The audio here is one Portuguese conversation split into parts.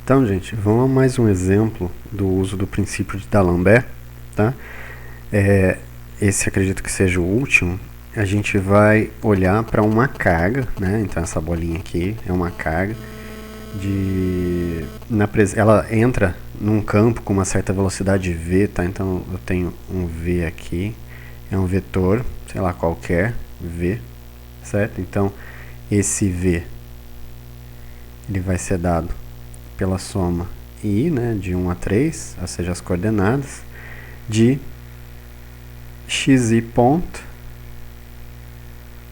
Então, gente, vamos a mais um exemplo do uso do princípio de D'Alembert, tá? Esse acredito que seja o último. A gente vai olhar para uma carga, né? Então essa bolinha aqui é uma carga ela entra num campo com uma certa velocidade v, tá? Então eu tenho um v aqui, é um vetor, sei lá, qualquer v, certo? Então esse v ele vai ser dado pela soma i, né, de 1 a 3, ou seja, as coordenadas, de xi ponto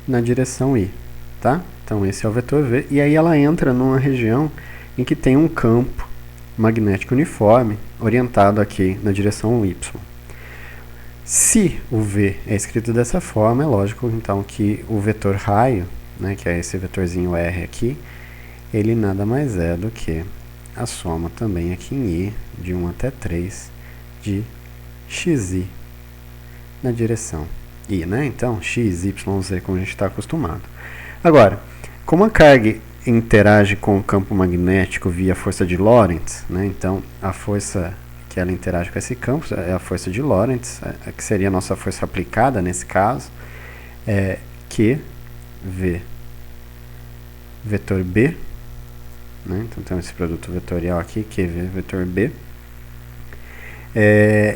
na direção i, tá? Então esse é o vetor v, e aí ela entra numa região em que tem um campo magnético uniforme orientado aqui na direção y. Se o v é escrito dessa forma, é lógico então que o vetor raio, né, que é esse vetorzinho r aqui, ele nada mais é do que a soma também aqui em i, de 1 até 3, de xi na direção i, né? Então, x, y, z, como a gente está acostumado. Agora, como a carga interage com o campo magnético via força de Lorentz, né? Então, a força que ela interage com esse campo é a força de Lorentz, que seria a nossa força aplicada nesse caso, é Q, V, vetor B, né? Então temos esse produto vetorial aqui, QV, vetor B.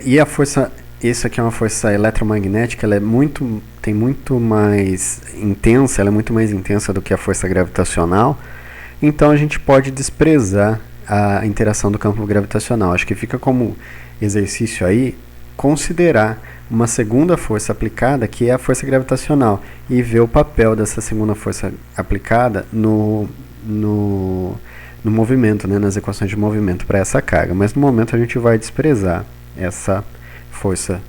E a força, isso aqui é uma força eletromagnética, ela tem muito mais intensa, ela é muito mais intensa do que a força gravitacional. Então a gente pode desprezar a interação do campo gravitacional. Acho que fica como exercício aí considerar uma segunda força aplicada, que é a força gravitacional, e ver o papel dessa segunda força aplicada no movimento, né, nas equações de movimento para essa carga. Mas no momento a gente vai desprezar essa força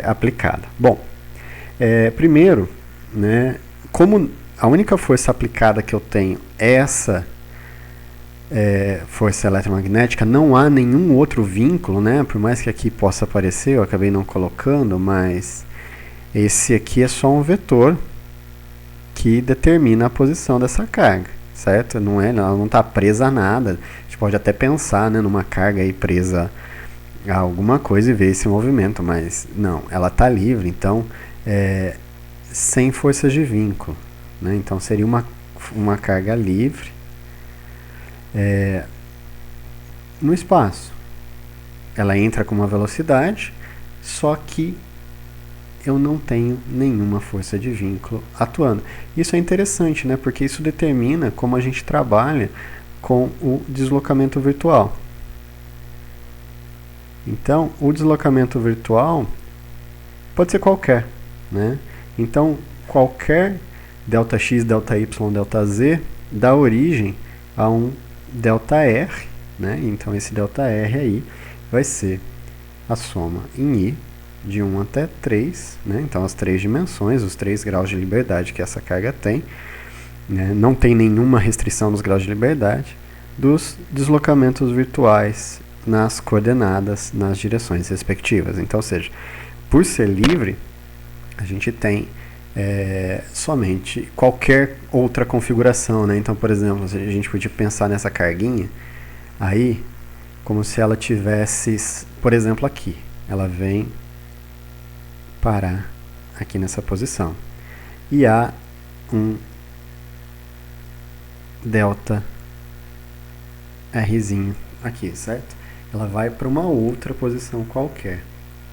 aplicada. Bom, primeiro, né, como a única força aplicada que eu tenho é essa força eletromagnética, não há nenhum outro vínculo, né, por mais que aqui possa aparecer, eu acabei não colocando, mas esse aqui é só um vetor que determina a posição dessa carga. Certo? Ela não está presa a nada. A gente pode até pensar, né, numa carga aí presa a alguma coisa e ver esse movimento, mas não, ela está livre, então sem forças de vínculo, né? Então seria uma carga livre no espaço. Ela entra com uma velocidade, só que eu não tenho nenhuma força de vínculo atuando. Isso é interessante, né? Porque isso determina como a gente trabalha com o deslocamento virtual. Então, o deslocamento virtual pode ser qualquer, né? Então, qualquer ΔX, ΔY, ΔZ dá origem a um ΔR, né? Então, esse ΔR aí vai ser a soma em I de 1 até 3, né? Então as 3 dimensões, os 3 graus de liberdade que essa carga tem, né? Não tem nenhuma restrição nos graus de liberdade, dos deslocamentos virtuais nas coordenadas, nas direções respectivas. Então, ou seja, por ser livre, a gente tem somente qualquer outra configuração, né? Então, por exemplo, a gente podia pensar nessa carguinha aí como se ela tivesse, por exemplo, aqui, ela vem parar aqui nessa posição. E há um delta Rzinho aqui, certo? Ela vai para uma outra posição qualquer.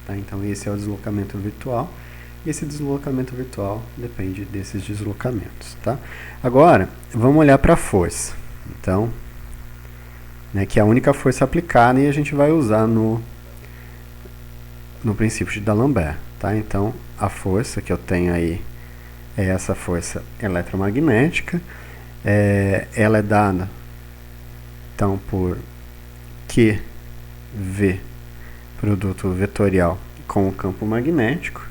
Tá? Então esse é o deslocamento virtual. E esse deslocamento virtual depende desses deslocamentos. Tá? Agora, vamos olhar para a força. Então, né, que é a única força aplicada e a gente vai usar no princípio de D'Alembert. Tá? Então, a força que eu tenho aí é essa força eletromagnética. Ela é dada, então, por QV, produto vetorial com o campo magnético.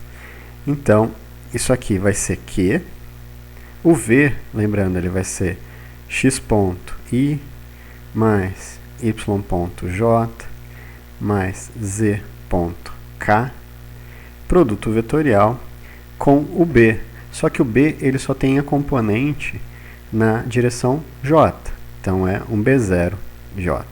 Então, isso aqui vai ser Q. O V, lembrando, ele vai ser x ponto I mais y ponto J mais z ponto K, produto vetorial com o B. Só que o B ele só tem a componente na direção J. Então é um B0 j,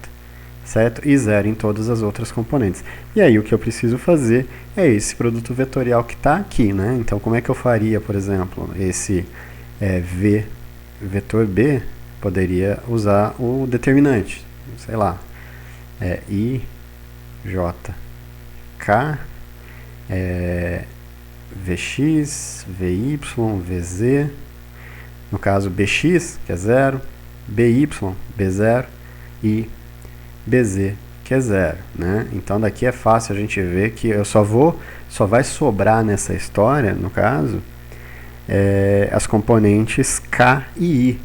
certo? E 0 em todas as outras componentes. E aí o que eu preciso fazer é esse produto vetorial que está aqui, né? Então como é que eu faria, por exemplo, esse v vetor b, poderia usar o determinante, sei lá, i, j, k, vx, vy, vz, no caso bx, que é 0, by, b0 e bz, que é 0, né? Então daqui é fácil a gente ver que eu só vai sobrar nessa história, no caso, as componentes k e i,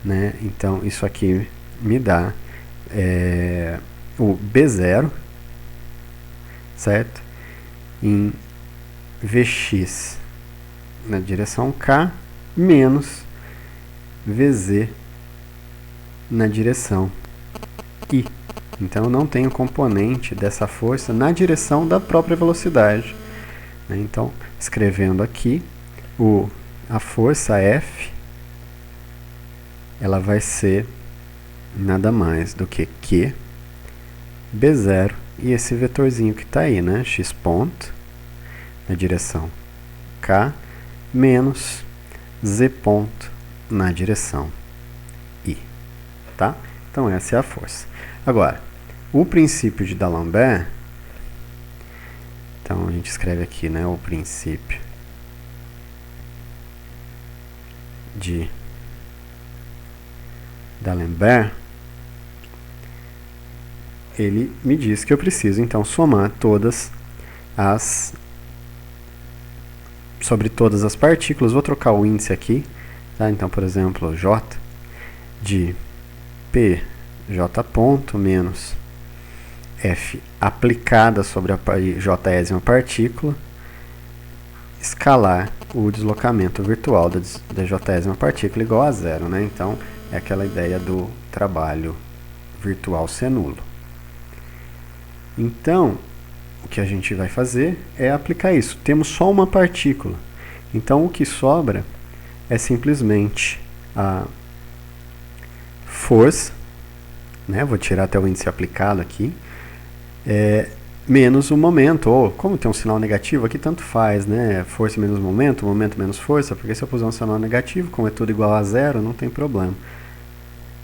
né? Então isso aqui me dá o b0, certo? Em vx na direção k menos vz na direção i. Então eu não tenho componente dessa força na direção da própria velocidade, né? Então, escrevendo aqui, a força F, ela vai ser nada mais do que Q, B0 e esse vetorzinho que está aí, né? X ponto na direção K menos Z ponto na direção I, tá? Então essa é a força. Agora, o princípio de D'Alembert, então a gente escreve aqui, né, o princípio de D'Alembert, ele me diz que eu preciso então somar sobre todas as partículas. Vou trocar o índice aqui, tá? Então, por exemplo, J de P J ponto menos F aplicada sobre a jésima partícula, escalar o deslocamento virtual da jésima partícula igual a 0, né? Então, é aquela ideia do trabalho virtual ser nulo. Então, o que a gente vai fazer é aplicar isso. Temos só uma partícula. Então, o que sobra é simplesmente a força, né? Vou tirar até o índice aplicado aqui, menos o momento, ou como tem um sinal negativo aqui, tanto faz, né? Força menos momento menos força, porque se eu puser um sinal negativo, como é tudo igual a 0, não tem problema.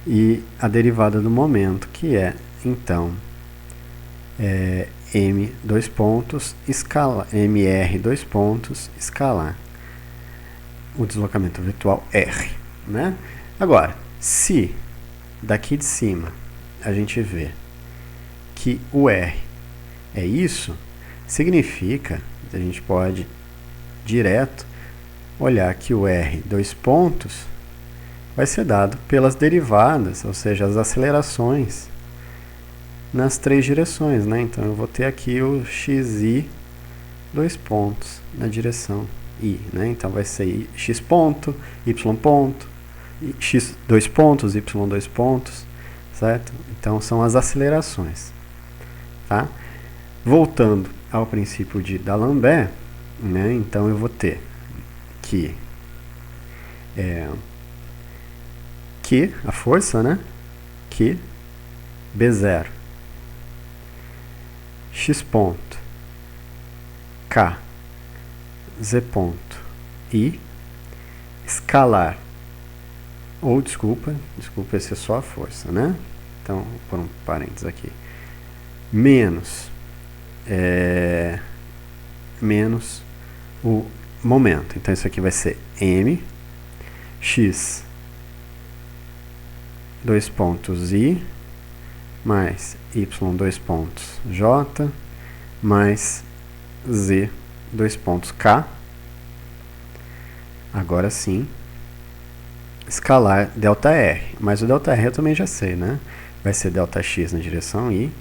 E a derivada do momento, que é, então, m dois pontos, mr dois pontos, escalar o deslocamento virtual r, né? Agora, se daqui de cima a gente vê que o r é isso, significa que a gente pode direto olhar que o r dois pontos vai ser dado pelas derivadas, ou seja, as acelerações nas três direções, né? Então eu vou ter aqui o xi dois pontos na direção i, né? Então vai ser x ponto, y ponto, x dois pontos, y dois pontos, certo? Então são as acelerações, tá? Voltando ao princípio de D'Alembert, né? Então eu vou ter que Q, a força, né? Q, B0, x ponto, K, Z ponto, I, escalar, ou desculpa, esse é só a força, né? Então, vou pôr um parênteses aqui, menos o momento. Então, isso aqui vai ser M, X, dois pontos I, mais Y, dois pontos J, mais Z, dois pontos K. Agora sim, escalar ΔR. Mas o ΔR eu também já sei, né? Vai ser ΔX na direção I,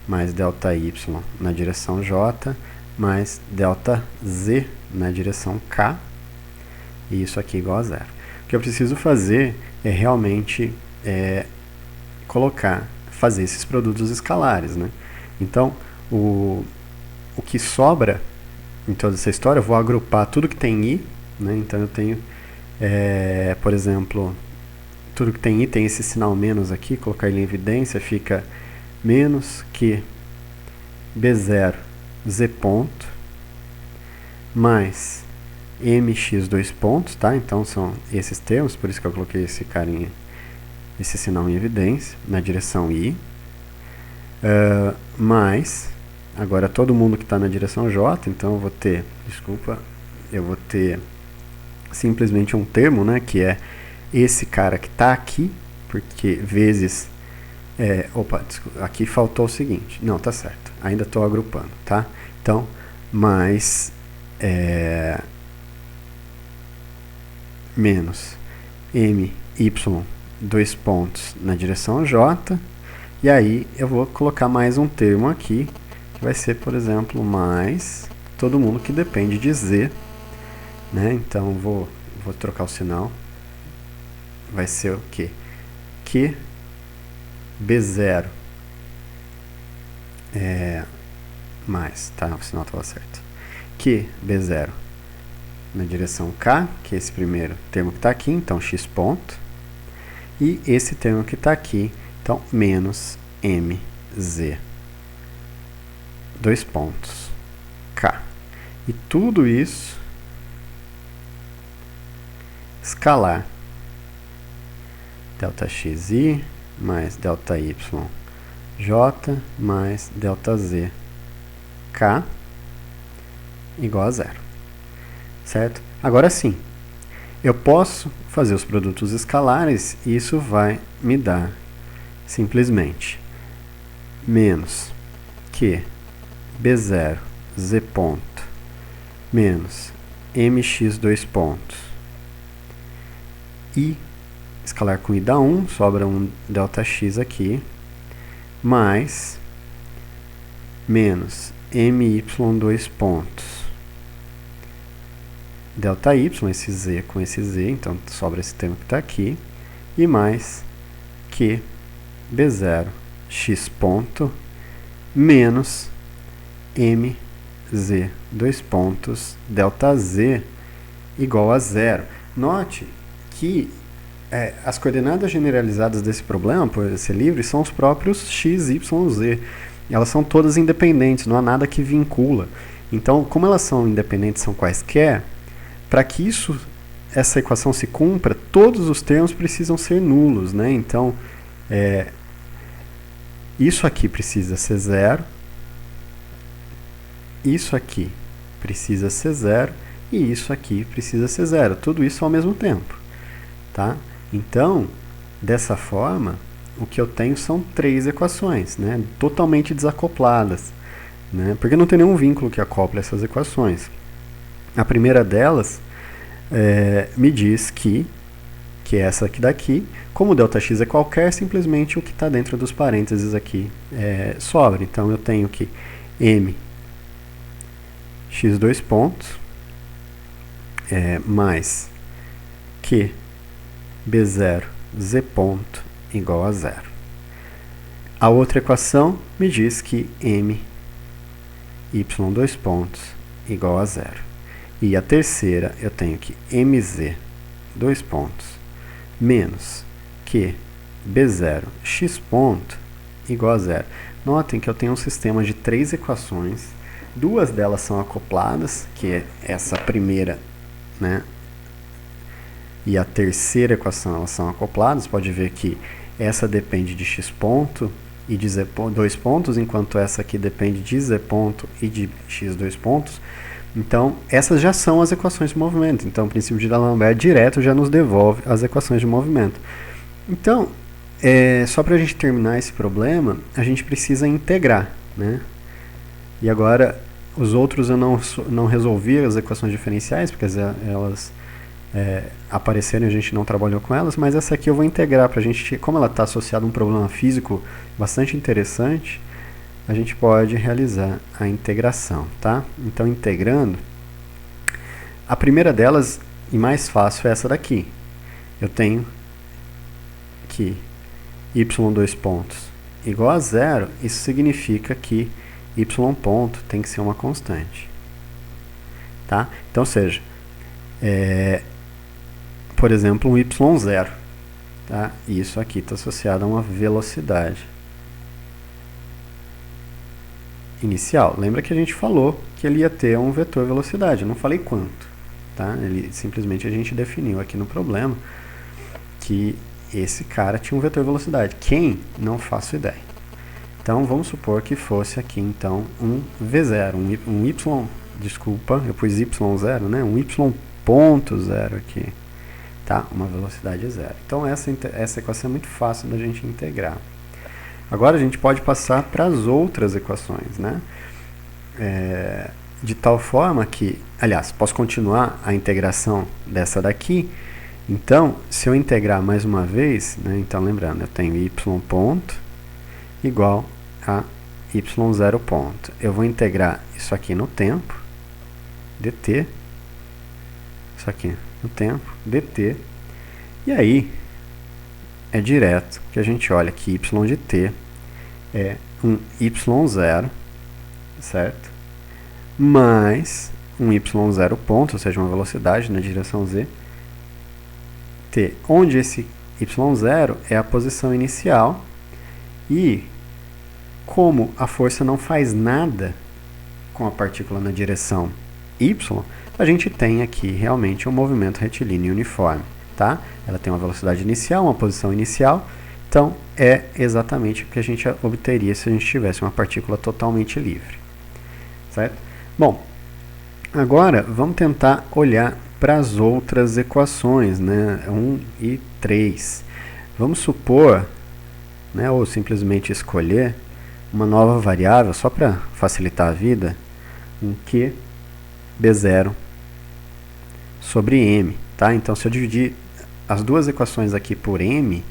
mais ΔY na direção J, mais ΔZ na direção K, e isso aqui igual a 0. O que eu preciso fazer é realmente fazer esses produtos escalares, né? Então, o que sobra em toda essa história, eu vou agrupar tudo que tem I, né? Então eu tenho, por exemplo, tudo que tem i tem esse sinal menos aqui, colocar ele em evidência, fica menos que b0 z ponto mais mx dois pontos, tá? Então são esses termos, por isso que eu coloquei esse sinal em evidência, na direção i, mais, agora todo mundo que está na direção j, então eu vou ter, eu vou ter simplesmente um termo, né, que é esse cara que está aqui, porque vezes, aqui faltou o seguinte, não, tá certo, ainda estou agrupando, tá? Então, mais menos my dois pontos na direção j, e aí eu vou colocar mais um termo aqui, que vai ser, por exemplo, mais todo mundo que depende de z, né? Então vou trocar o sinal, vai ser o quê? Que b0 mais, tá? O sinal estava certo. Que b0 na direção k, que é esse primeiro termo que está aqui, então x ponto, e esse termo que está aqui, então menos mz dois pontos k. E tudo isso escalar delta xi mais delta y j mais delta z k igual a zero, certo? Agora sim, eu posso fazer os produtos escalares e isso vai me dar simplesmente menos que b0 z ponto menos mx dois pontos e escalar com i dá 1, sobra um delta x aqui, mais menos my dois pontos delta y, esse z com esse z, então sobra esse termo que está aqui, e mais que b0 x ponto menos mz dois pontos delta z igual a zero. Note que as coordenadas generalizadas desse problema, por ser livre, são os próprios x, y, z. Elas são todas independentes, não há nada que vincula. Então, como elas são independentes, são quaisquer, para que essa equação se cumpra, todos os termos precisam ser nulos, né? Então, isso aqui precisa ser zero, isso aqui precisa ser zero, e isso aqui precisa ser zero. Tudo isso ao mesmo tempo, tá? Então, dessa forma, o que eu tenho são três equações, né? Totalmente desacopladas, né? Porque não tem nenhum vínculo que acople essas equações. A primeira delas me diz que é essa aqui daqui, como o Δx é qualquer, simplesmente o que está dentro dos parênteses aqui sobra. Então eu tenho que m x dois pontos mais que b0 z ponto igual a zero. A outra equação me diz que m y dois pontos igual a zero. E a terceira, eu tenho que mz dois pontos menos que b0 x ponto igual a zero. Notem que eu tenho um sistema de três equações, duas delas são acopladas, que é essa primeira, né? E a terceira equação, elas são acopladas. Pode ver que essa depende de x ponto e de z dois pontos, enquanto essa aqui depende de z ponto e de x dois pontos. Então, essas já são as equações de movimento. Então, o princípio de D'Alembert direto já nos devolve as equações de movimento. Então, só para a gente terminar esse problema, a gente precisa integrar, né? E agora, os outros eu não resolvi as equações diferenciais, porque elas apareceram e a gente não trabalhou com elas, mas essa aqui eu vou integrar para a gente, como ela está associada a um problema físico bastante interessante, a gente pode realizar a integração, tá? Então, integrando, a primeira delas, e mais fácil, é essa daqui. Eu tenho que y dois pontos igual a zero, isso significa que y ponto tem que ser uma constante, tá? Então, ou seja, por exemplo, um y0. tá? E isso aqui está associado a uma velocidade inicial. Lembra que a gente falou que ele ia ter um vetor velocidade, eu não falei quanto, tá? Ele simplesmente a gente definiu aqui no problema que esse cara tinha um vetor velocidade. Quem? Não faço ideia. Então vamos supor que fosse aqui então um V0, um Y, desculpa, eu pus Y0, né? Um Y.0 aqui, tá? Uma velocidade zero. Então essa equação é muito fácil da gente integrar. Agora a gente pode passar para as outras equações, né? De tal forma que, aliás, posso continuar a integração dessa daqui. Então, se eu integrar mais uma vez, né, então lembrando, eu tenho y ponto igual a y0 ponto. Eu vou integrar isso aqui no tempo, dt, isso aqui no tempo, dt, e aí é direto que a gente olha que y de t é um y0, certo? Mais um y0 ponto, ou seja, uma velocidade na direção z, t, onde esse y0 é a posição inicial e como a força não faz nada com a partícula na direção y, a gente tem aqui realmente um movimento retilíneo uniforme, tá? Ela tem uma velocidade inicial, uma posição inicial, então é exatamente o que a gente obteria se a gente tivesse uma partícula totalmente livre, certo? Bom, agora vamos tentar olhar para as outras equações, né? 1 e 3. Vamos supor, né, ou simplesmente escolher uma nova variável, só para facilitar a vida, um Q B0 sobre M, tá? Então, se eu dividir as duas equações aqui por M,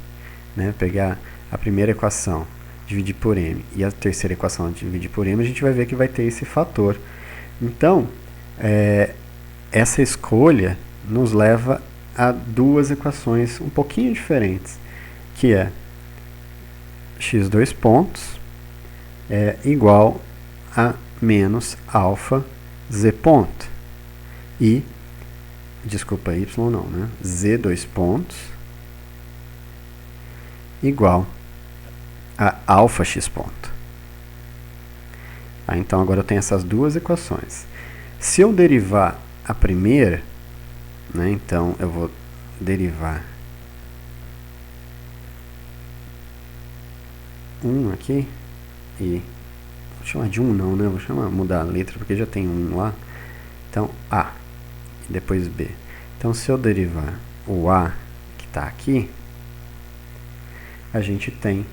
né, pegar a primeira equação, dividir por M, e a terceira equação, dividir por M, a gente vai ver que vai ter esse fator. Então, essa escolha nos leva a duas equações um pouquinho diferentes, que é x2 pontos é igual a menos alfa z ponto e, desculpa, y não, né? Z2 pontos igual a alfa x ponto. Tá, então agora eu tenho essas duas equações. Se eu derivar a primeira, né, então eu vou derivar 1 aqui e vou chamar de 1 não, né? Vou mudar a letra porque já tem 1 lá. Então A e depois B. Então se eu derivar o A que está aqui, a gente tem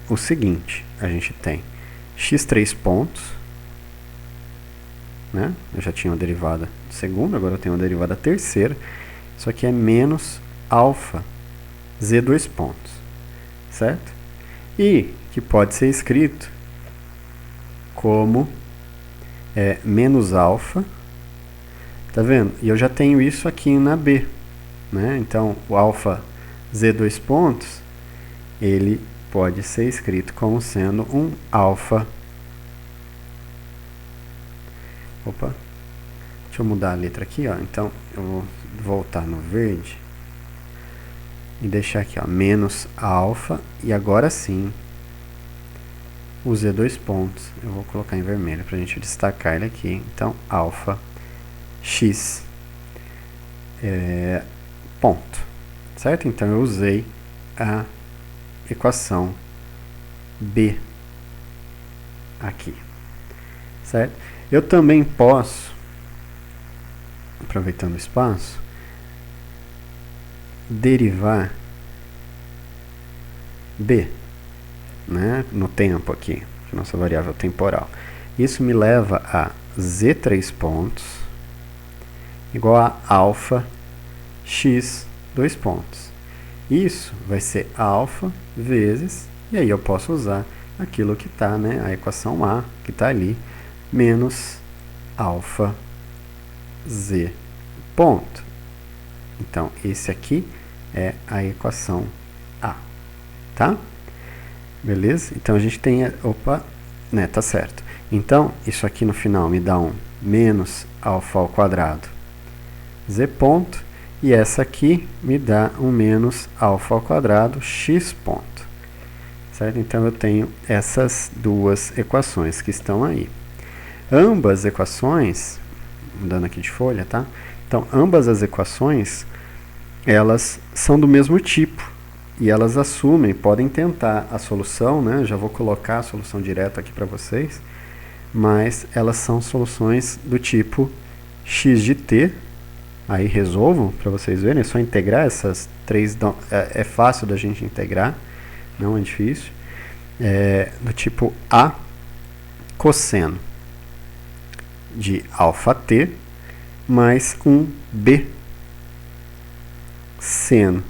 o seguinte, a gente tem x3 pontos, né? Eu já tinha uma derivada segunda, agora eu tenho uma derivada terceira. Isso aqui é menos alfa z2 pontos, certo? E que pode ser escrito como menos alfa, tá vendo? E eu já tenho isso aqui na B, né? Então o alfa z2 pontos, ele pode ser escrito como sendo um alfa. Opa, deixa eu mudar a letra aqui, ó. Então eu vou voltar no verde e deixar aqui, ó, menos alfa, e agora sim o z2 pontos eu vou colocar em vermelho para a gente destacar ele aqui. Então alfa x ponto, certo? Então eu usei a equação B aqui, certo? Eu também posso, aproveitando o espaço, derivar B, né, no tempo aqui, nossa variável temporal. Isso me leva a z3 pontos igual a alfa x 2 pontos. Isso vai ser alfa vezes, e aí eu posso usar aquilo que está, né, a equação A, que está ali, menos alfa z ponto. Então, esse aqui é a equação A, tá? Beleza? Então, a gente tem, opa, né, tá certo. Então, isso aqui no final me dá um menos alfa ao quadrado z ponto, e essa aqui me dá um menos alfa ao quadrado x ponto. Certo? Então eu tenho essas duas equações que estão aí. Ambas equações, mudando aqui de folha, tá? Então, ambas as equações, elas são do mesmo tipo. E elas assumem, podem tentar a solução, né? Já vou colocar a solução direta aqui para vocês. Mas elas são soluções do tipo x de t. Aí resolvo para vocês verem, é só integrar essas três, é fácil da gente integrar, não é difícil. Do tipo A cosseno de alfa t mais um B seno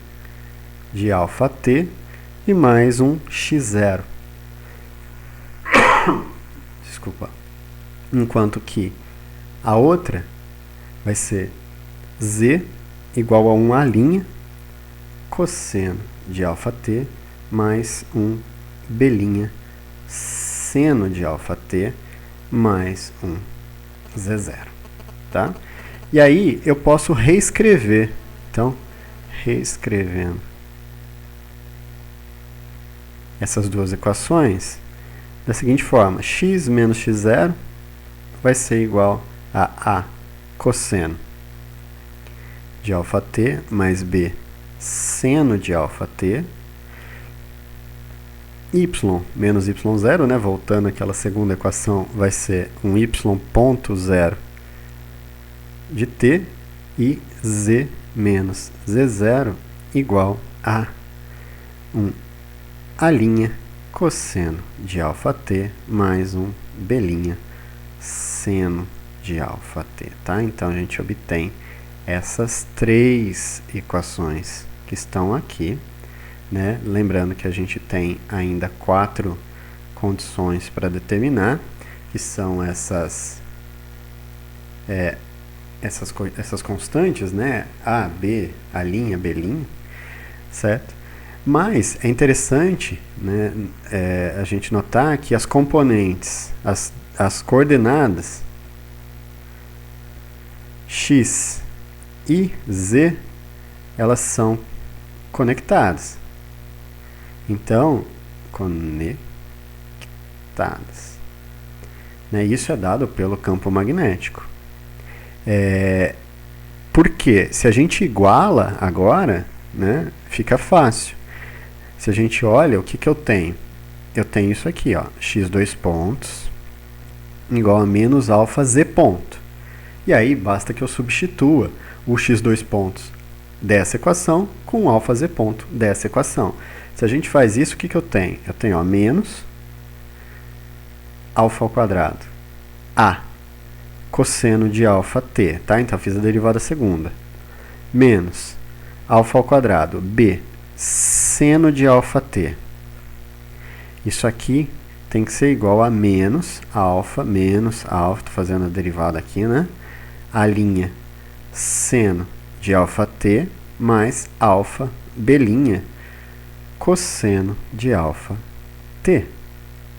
de alfa t e mais um x0. Desculpa. Enquanto que a outra vai ser z igual a 1a' cosseno de alfa t mais um b' seno de alfa t mais um z0. Tá? E aí eu posso reescrever. Então, reescrevendo essas duas equações da seguinte forma: x menos x0 vai ser igual a A cosseno de alfa t mais B seno de alfa t, y menos y0, né, voltando àquela segunda equação, vai ser um y ponto 0 de t, e z menos z0 igual a um A' cosseno de alfa t mais um B' seno de alfa t, tá? Então a gente obtém essas três equações que estão aqui, né? Lembrando que a gente tem ainda 4 condições para determinar, que são essas constantes, né? A, B, A', B', certo? Mas é interessante, né, a gente notar que as componentes, as coordenadas x e z, elas são conectadas. Então, conectadas. Né, isso é dado pelo campo magnético. Porque se a gente iguala agora, né, fica fácil. Se a gente olha, o que eu tenho? Eu tenho isso aqui, ó, x2 pontos igual a menos alfa z ponto. E aí basta que eu substitua o x2 pontos dessa equação com o alfa z ponto dessa equação. Se a gente faz isso, o que eu tenho? Eu tenho, ó, menos alfa ao quadrado A cosseno de alfa t, tá? Então eu fiz a derivada segunda. Menos alfa ao quadrado B seno de alfa t. Isso aqui tem que ser igual a menos alfa, estou fazendo a derivada aqui, né? A' seno de alfa t mais alfa B' cosseno de alfa t,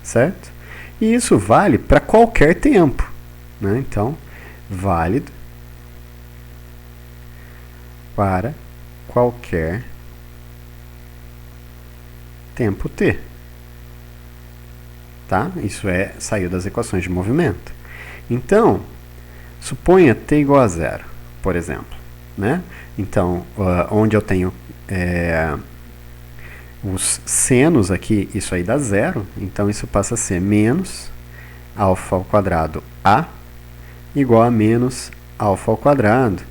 certo? E isso vale para qualquer tempo, né? Então, válido para qualquer tempo t. Tá? Isso saiu das equações de movimento. Então, suponha t igual a 0, por exemplo. Né? Então, onde eu tenho os senos aqui, isso aí dá 0. Então, isso passa a ser menos alfa ao quadrado A igual a menos alfa ao quadrado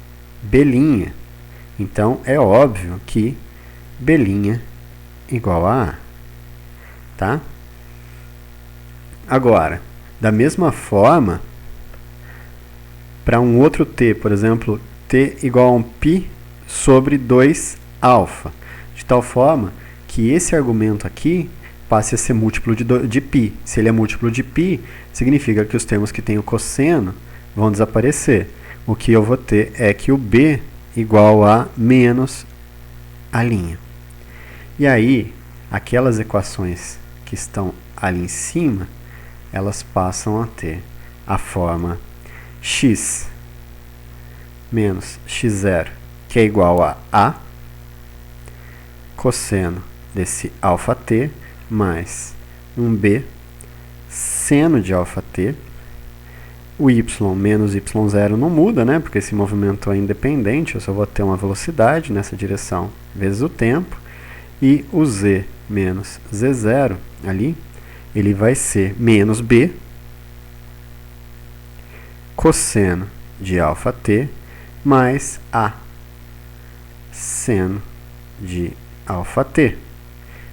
B'. Então, é óbvio que B' igual a A. Tá? Agora, da mesma forma, para um outro t, por exemplo, t igual a um π sobre 2 alfa, de tal forma que esse argumento aqui passe a ser múltiplo de π. Se ele é múltiplo de π, significa que os termos que têm o cosseno vão desaparecer. O que eu vou ter é que o b igual a menos a'. E aí, aquelas equações que estão ali em cima, elas passam a ter a forma x menos x0 que é igual a A cosseno desse αt mais um B seno de αt. O y menos y0 não muda, né? Porque esse movimento é independente, eu só vou ter uma velocidade nessa direção vezes o tempo. E o z menos z0 ali, ele vai ser menos b cosseno de αt mais a seno de αt,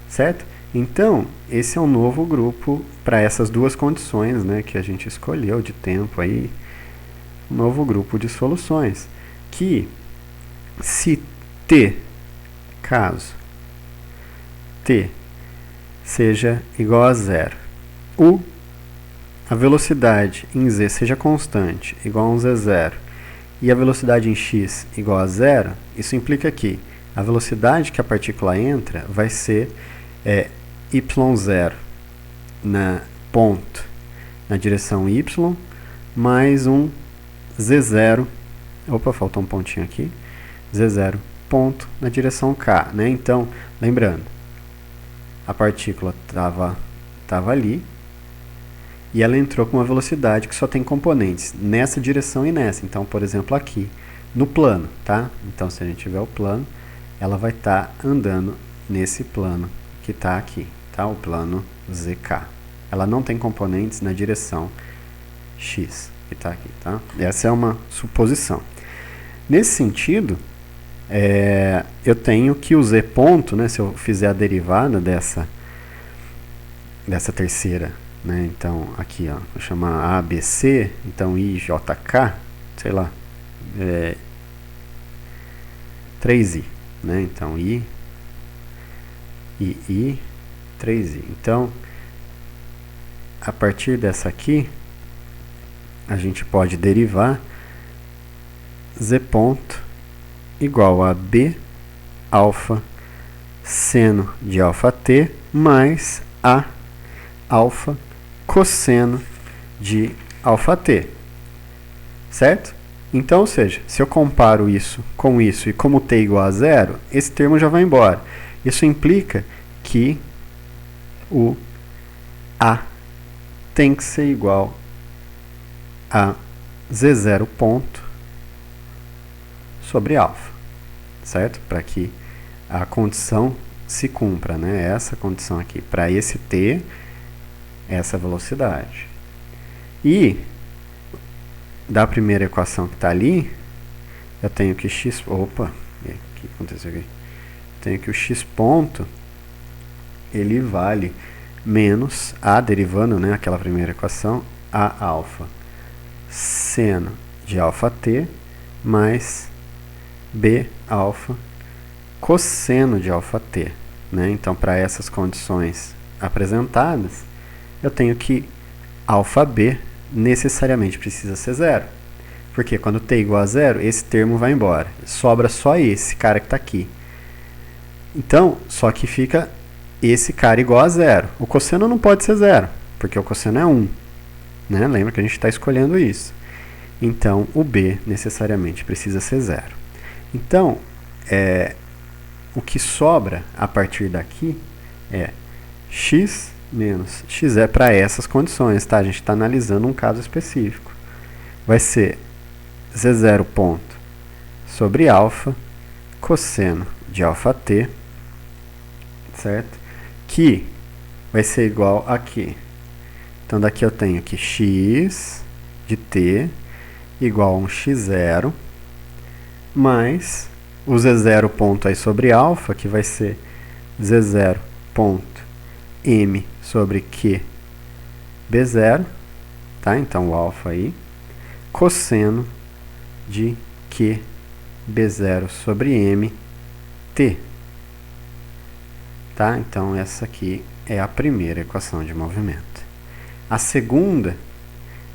certo? Então, esse é um novo grupo para essas duas condições, né, que a gente escolheu de tempo aí, um novo grupo de soluções, que se t, caso t seja igual a zero, a velocidade em z seja constante, igual a um z0, e a velocidade em x igual a zero, isso implica que a velocidade que a partícula entra vai ser y0 na ponto na direção y, mais um z0, opa, faltou um pontinho aqui, z0 ponto na direção k, né? Então, lembrando, a partícula estava ali e ela entrou com uma velocidade que só tem componentes nessa direção e nessa. Então, por exemplo, aqui no plano, tá? Então, se a gente tiver o plano, ela vai estar andando nesse plano que está aqui, tá? O plano zk. Ela não tem componentes na direção x, que está aqui, tá? Essa é uma suposição. Nesse sentido, eu tenho que o z ponto, né, se eu fizer a derivada dessa terceira, né, então aqui, ó, vou chamar ABC, então IJK, sei lá, 3i, né, então I, 3i. Então, a partir dessa aqui, a gente pode derivar z ponto igual a b alfa seno de αt mais a alfa cosseno de αt, certo? Então, ou seja, se eu comparo isso com isso e como t igual a zero, esse termo já vai embora. Isso implica que o A tem que ser igual a z0 ponto sobre alfa, certo? Para que a condição se cumpra, né? Essa condição aqui, para esse t, essa velocidade. E da primeira equação que está ali, eu tenho que x... Opa, o que aconteceu aqui? Tenho que o x ponto, ele vale menos a, derivando, né, aquela primeira equação, a alfa seno de αt mais b alfa cosseno de αt, né? Então, para essas condições apresentadas, eu tenho que αb necessariamente precisa ser zero. Porque quando t igual a zero, esse termo vai embora. Sobra só esse cara que está aqui. Então, só que fica esse cara igual a zero. O cosseno não pode ser zero, porque o cosseno é 1. Né? Lembra que a gente está escolhendo isso. Então, o b necessariamente precisa ser zero. Então, o que sobra a partir daqui é x menos x é para essas condições, tá? A gente está analisando um caso específico. Vai ser z0 ponto sobre alfa cosseno de αt, certo? Que vai ser igual a quê? Então, daqui eu tenho que x de t igual a um x0 mais o z0 ponto aí sobre alfa, que vai ser z0 ponto m sobre q b0, tá? Então, o alfa aí, cosseno de q b0 sobre m t. Tá? Então, essa aqui é a primeira equação de movimento. A segunda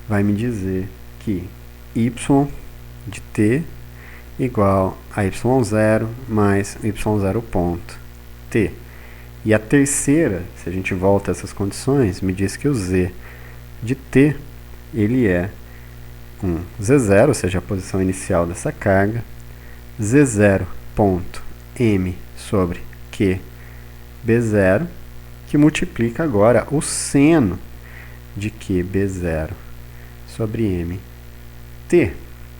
vai me dizer que y de t igual a y0 mais y0 ponto t. E a terceira, se a gente volta a essas condições, me diz que o z de t, ele é um z0, ou seja, a posição inicial dessa carga, Z0 ponto M sobre Q B0, que multiplica agora o seno de Q B0 sobre M T,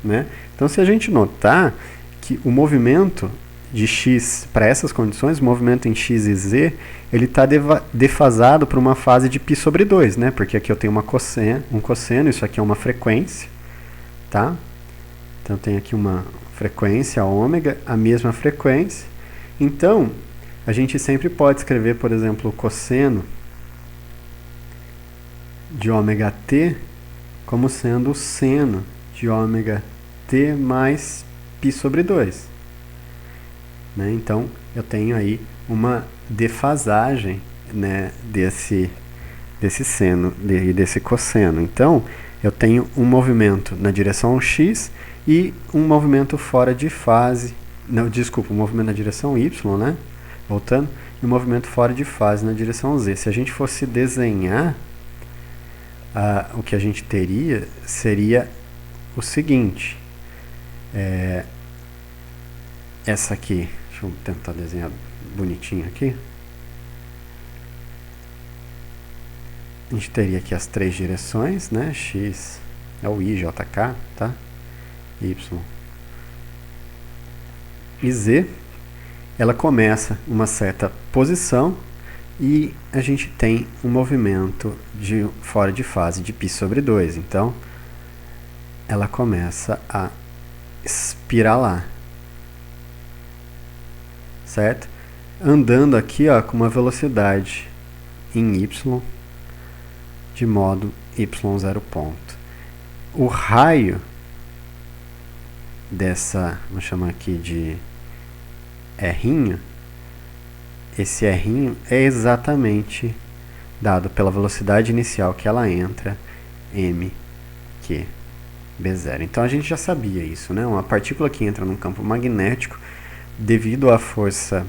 né? Então, se a gente notar que o movimento de x para essas condições, o movimento em x e z, ele está defasado para uma fase de π sobre 2, né? Porque aqui eu tenho um cosseno, isso aqui é uma frequência, tá? Então, eu tenho aqui uma frequência, ômega, a mesma frequência. Então, a gente sempre pode escrever, por exemplo, o cosseno de ômega t como sendo o seno de ômega t mais π sobre 2. Né? Então, eu tenho aí uma defasagem, né, desse seno e desse cosseno. Então, eu tenho um movimento na direção x e um movimento fora de fase, não, desculpa, um movimento na direção y, né? Voltando, e um movimento fora de fase na direção z. Se a gente fosse desenhar, o que a gente teria seria o seguinte, essa aqui, deixa eu tentar desenhar bonitinho aqui. A gente teria aqui as três direções, né? X é o I, J, K, tá? Y e Z. Ela começa uma certa posição e a gente tem um movimento de fora de fase de π sobre 2. Então, ela começa a espiralar, certo? Andando aqui, ó, com uma velocidade em y de modo y0 ponto. O raio dessa, vamos chamar aqui de R', esse R' é exatamente dado pela velocidade inicial que ela entra, m, q, b0. Então a gente já sabia isso, né? Uma partícula que entra num campo magnético, devido à força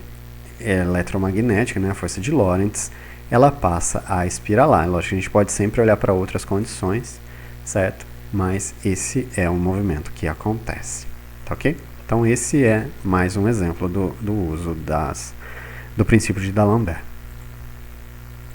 eletromagnética, né, a força de Lorentz, ela passa a espiralar. Lógico que a gente pode sempre olhar para outras condições, certo? Mas esse é um movimento que acontece, tá ok? Então esse é mais um exemplo do uso do princípio de D'Alembert.